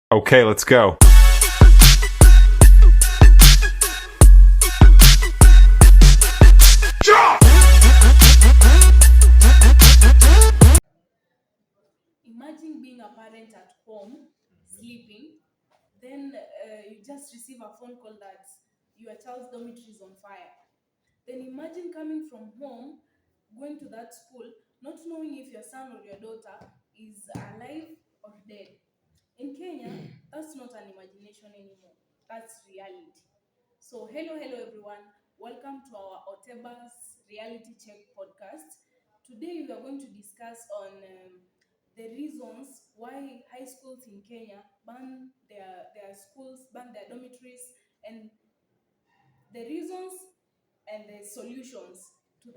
Okay, let's go. Imagine being a parent at home, sleeping, then you just receive a phone call that your child's dormitory is on fire. Then imagine coming from home, going to that school, not knowing if your son or your daughter is alive or dead. In Kenya, that's not an imagination anymore. That's reality. So, hello everyone. Welcome to our OTEBA'S reality check podcast. Today, we are going to discuss on the reasons why high schools in Kenya ban their schools, ban their dormitories, and the reasons and the solutions to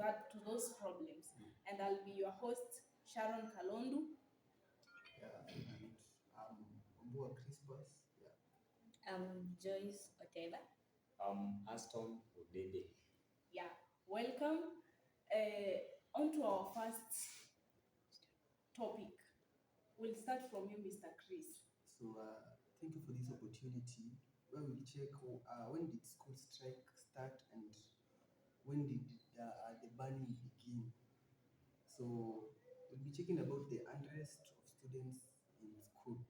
those problems. And I'll be your host, Sharon Kalondu. And Mbua Crispus. Yeah. Joyce Oteba. Aston Odede. Yeah, welcome. On to our first topic. We'll start from you, Mr. Chris. So thank you for this opportunity. Where we'll check when did school strike start and when did the banning begin. So we'll be checking about the unrest of students in school.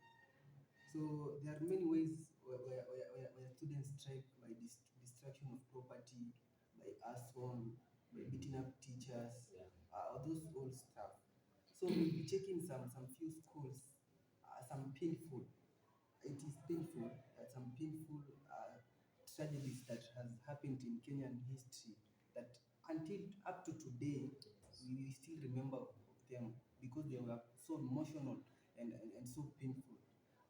So there are many ways where students strike by destruction of property, by arson, by beating up teachers, those old stuff. So we'll be checking some few schools, some painful. It is painful, some painful tragedies that has happened in Kenyan history that until up to today we still remember of them because they were so emotional and so painful.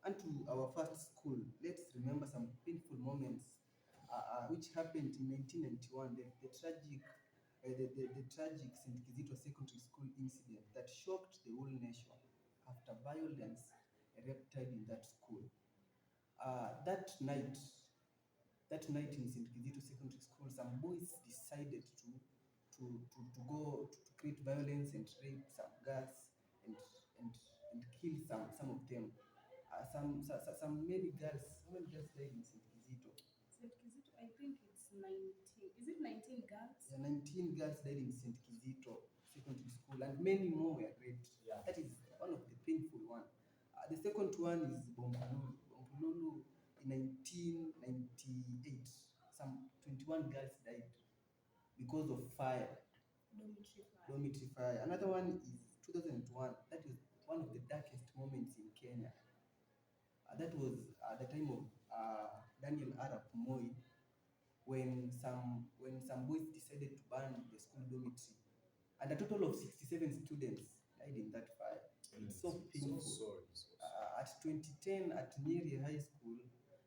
And to our first school, let's remember some painful moments which happened in 1991, the tragic St. Kizito Secondary School incident that shocked the whole nation after violence erupted in that school. That night, in St. Kizito Secondary School, some boys decided to go to create violence and rape some girls and and and kill some of them. Some maybe girls. How many girls died in St. Kizito? St. Kizito, I think it's 19. Is it 19 girls? Yeah, 19 girls died in St. Kizito Secondary School, and many more were raped. Yeah. That is one of the painful one. The second one is Bompululu. Bompululu in 1998. Some 21 girls died because of fire, Dormitory fire. dormitory fire. Another one is 2001. That is one of the darkest moments in Kenya. That was the time of Daniel Arap Moi, when some boys decided to burn the school dormitory, and a total of 67 students died in that fire. It's so painful. So sorry. At 2010, at Nyeri High School,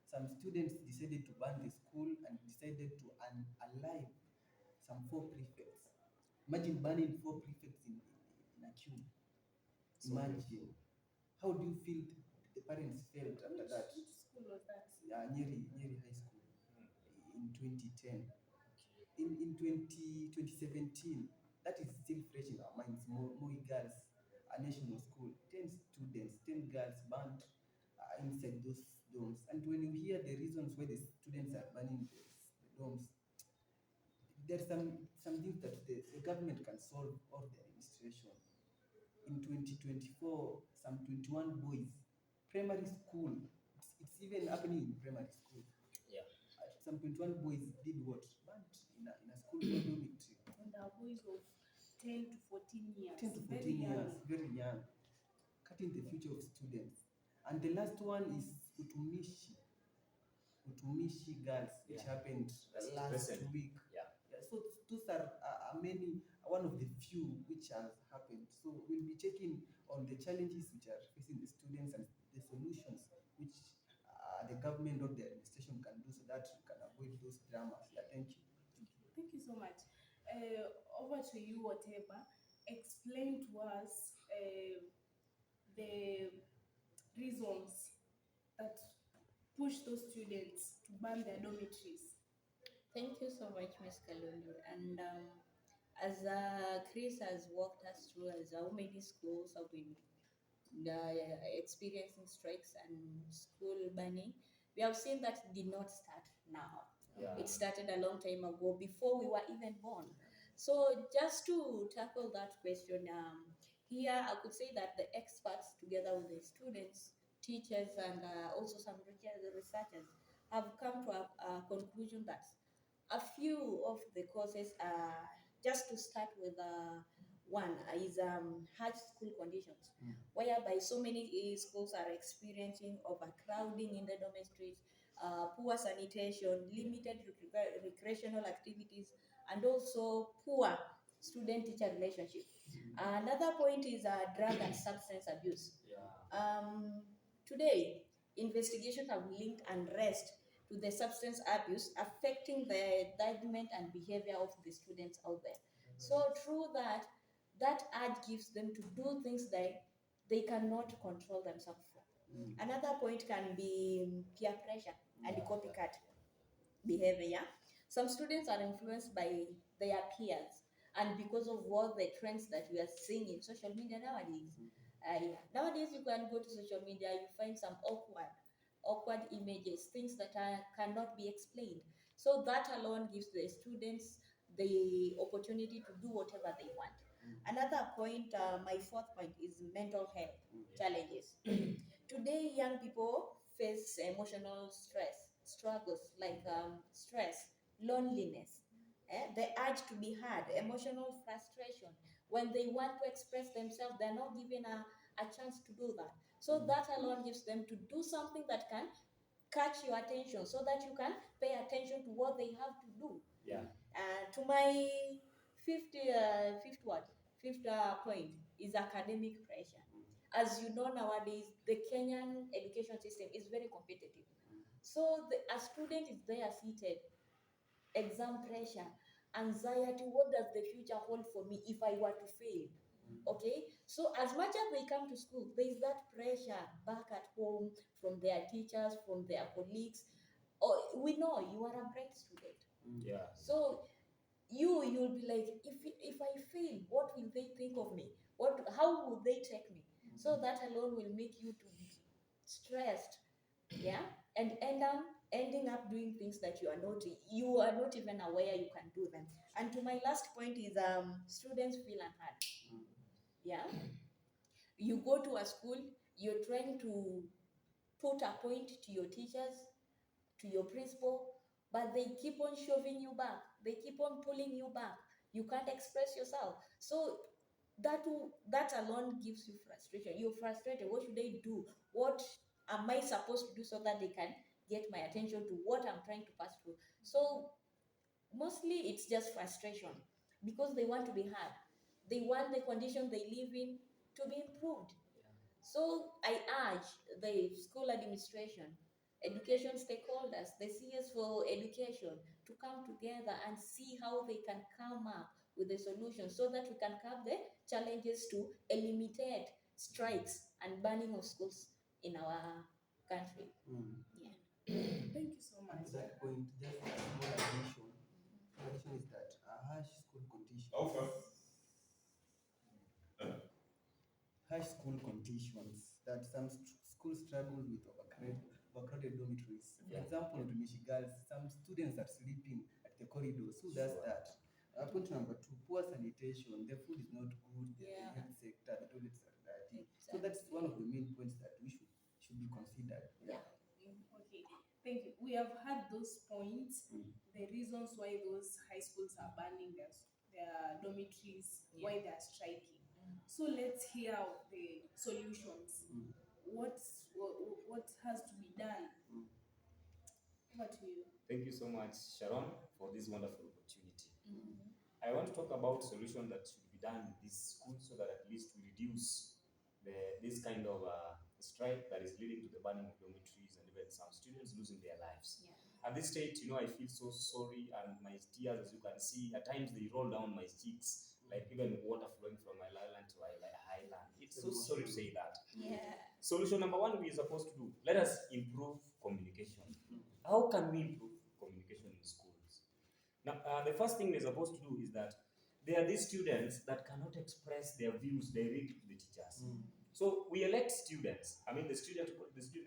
some students decided to burn the school and decided to unalive some four prefects. Imagine burning four prefects in a cube. Imagine. How do you feel the parents felt after that? Which school was that? Nyeri High School in 2010. In 2017, that is still fresh in our minds. Moi Girls, a national school, 10 students, 10 girls burned inside those dorms. And when you hear the reasons why the students are burning the dorms, there's some things that the government can solve or the administration. In 2024, some 21 boys, primary school, it's even happening in primary school. Yeah. Some 21 boys did what? Burnt in a school dormitory. And there are boys of 10 to 14 years. 10 to 14 Very years, young. very young, cutting the future of students. And the last one is Utumishi girls, which Yeah. happened That's last present. week. Yeah. So those are one of the few which has happened. So we'll be checking on the challenges which are facing the students and the solutions which the government or the administration can do so that we can avoid those dramas. Yeah, thank you. Thank you so much. Over to you, whatever. Explain to us the reasons that push those students to burn their dormitories. Thank you so much, Miss Kalundu. And as Chris has walked us through as how many schools have been experiencing strikes and school burning, we have seen that it did not start now. Yeah. It started a long time ago, before we were even born. So just to tackle that question, here I could say that the experts, together with the students, teachers, and also some researchers, have come to a conclusion that a few of the causes are, just to start with, one is harsh school conditions, whereby so many schools are experiencing overcrowding in the dormitories, poor sanitation, limited recreational activities, and also poor student-teacher relationship. Another point is drug and substance abuse. Yeah. Today, investigations have linked unrest to the substance abuse affecting the judgment and behavior of the students out there. So through that, that urge gives them to do things that they cannot control themselves from. Another point can be peer pressure and copycat behavior. Some students are influenced by their peers, and because of what the trends that we are seeing in social media nowadays. Yeah. Nowadays, you can go to social media, you find some awkward images, things that cannot be explained. So that alone gives the students the opportunity to do whatever they want. Another point, my fourth point, is mental health challenges. Today, young people face emotional struggles like stress, loneliness, the urge to be heard, emotional frustration. When they want to express themselves, they're not given a chance to do that. So that alone gives them to do something that can catch your attention, so that you can pay attention to what they have to do. Yeah. To my fifth point is academic pressure. As you know, nowadays the Kenyan education system is very competitive. So a student is there seated, exam pressure, anxiety. What does the future hold for me if I were to fail? Okay, so as much as they come to school, there is that pressure back at home from their teachers, from their colleagues. Oh, we know you are a bright student. Yeah. So you'll be like, if I fail, what will they think of me? How will they take me? So that alone will make you to be stressed, yeah, and ending up doing things that you are not even aware you can do them. And to my last point is students feel unheard. Yeah, you go to a school, you're trying to put a point to your teachers, to your principal, but they keep on shoving you back. They keep on pulling you back. You can't express yourself. So that alone gives you frustration. You're frustrated. What should I do? What am I supposed to do so that they can get my attention to what I'm trying to pass through? So mostly it's just frustration, because they want to be heard. They want the condition they live in to be improved. So I urge the school administration, education stakeholders, the CS for education, to come together and see how they can come up with a solution, so that we can curb the challenges to eliminate strikes and burning of schools in our country. Yeah. Thank you so And much. to that point, just a small addition. Addition is that harsh school conditions. Harsh school conditions that some schools struggle with overcrowded dormitories. For example, in Michigan, some students are sleeping at the corridors. Who does that? Point number two, poor sanitation. The food is not good. The health sector, the toilets are dirty. So that's one of the main points that we should be considered. Yeah. Okay, thank you. We have had those points, the reasons why those high schools are banning their dormitories, why they are striking. So let's hear out the solutions. What has to be done? Over to you. Thank you so much, Sharon, for this wonderful opportunity. I want to talk about solution that should be done in this school, so that at least we reduce this kind of strike that is leading to the burning of dormitories and even some students losing their lives. Yeah. At this stage, I feel so sorry, and my tears, as you can see, at times they roll down my cheeks, like even water flowing from my island to highland. It's so sorry to say that. Yeah. Solution number one we are supposed to do, let us improve communication. How can we improve communication in schools? Now, the first thing we're supposed to do is that there are these students that cannot express their views directly to the teachers. So we elect students. I mean, the student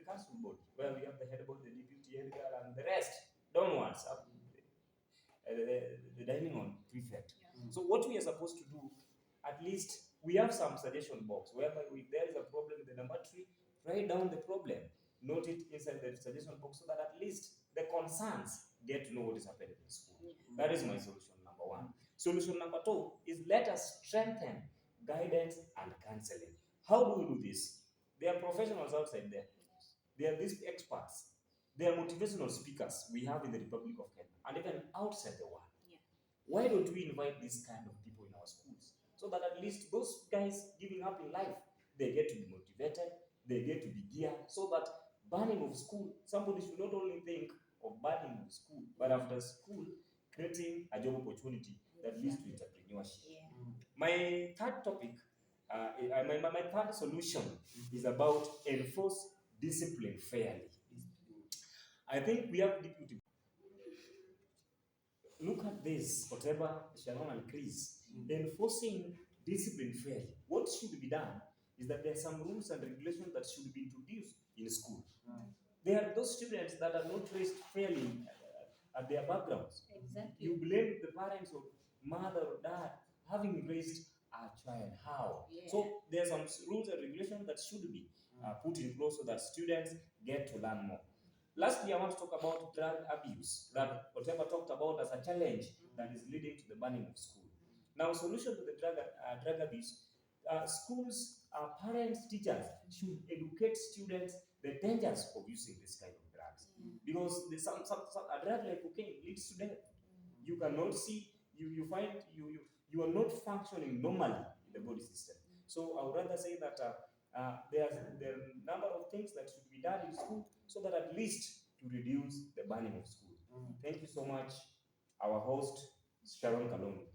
council board, where we have the head board, the deputy head girl, and the rest downwards up the dining on prefect. So what we are supposed to do, at least we have some suggestion box whereby if there is a problem in the laboratory, write down the problem, note it inside the suggestion box so that at least the concerns get to know what is happening in school. That is my solution number one. Solution number two is let us strengthen guidance and counseling. How do we do this? There are professionals outside there. There are these experts. There are motivational speakers we have in the Republic of Kenya and even outside the world. Why don't we invite these kind of people in our schools so that at least those guys giving up in life, they get to be motivated, they get to be geared, so that burning of school, somebody should not only think of burning of school, but after school, creating a job opportunity that leads to entrepreneurship. My third topic, my third solution is about enforce discipline fairly. I think we have deputy. Look at this, whatever Sharon and Chris, enforcing discipline fairly. What should be done is that there are some rules and regulations that should be introduced in school. There are those students that are not raised fairly at their backgrounds. Exactly. You blame the parents or mother or dad having raised a child. How? Yeah. So there are some rules and regulations that should be put in place so that students get to learn more. Lastly, I want to talk about drug abuse that whatever talked about as a challenge that is leading to the banning of school. Now, solution to the drug abuse, schools, parents, teachers should educate students the dangers of using this kind of drugs. Because a drug like cocaine leads to death. You cannot see, you find you are not functioning normally in the body system. So I would rather say that there are a number of things that should be done in school so that at least to reduce the burning of school. Thank you so much, our host, Sharon Kalongi.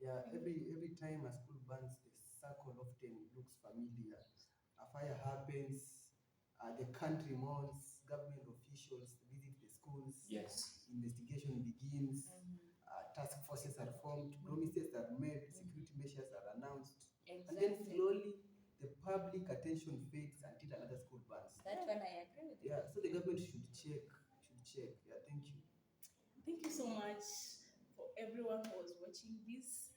Yeah, every time a school burns, the circle often looks familiar. A fire happens, the country mourns, government officials visit the schools. Yes. Investigation begins. Task forces are formed, promises are made, security measures are announced, and then slowly the public attention fades until another school burns. That one I agree with. Yeah, so the government should check. Yeah, thank you. Thank you so much for everyone who was watching this.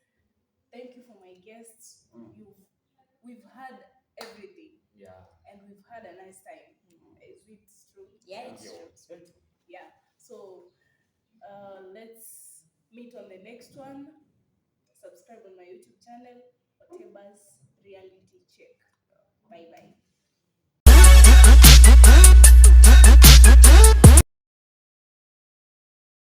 Thank you for my guests. We've had everything. Yeah. And we've had a nice time. Is it true? Yeah, it's true. Yeah. So let's meet on the next one. Subscribe on my YouTube channel, OTEBA'S Reality Check. Bye bye.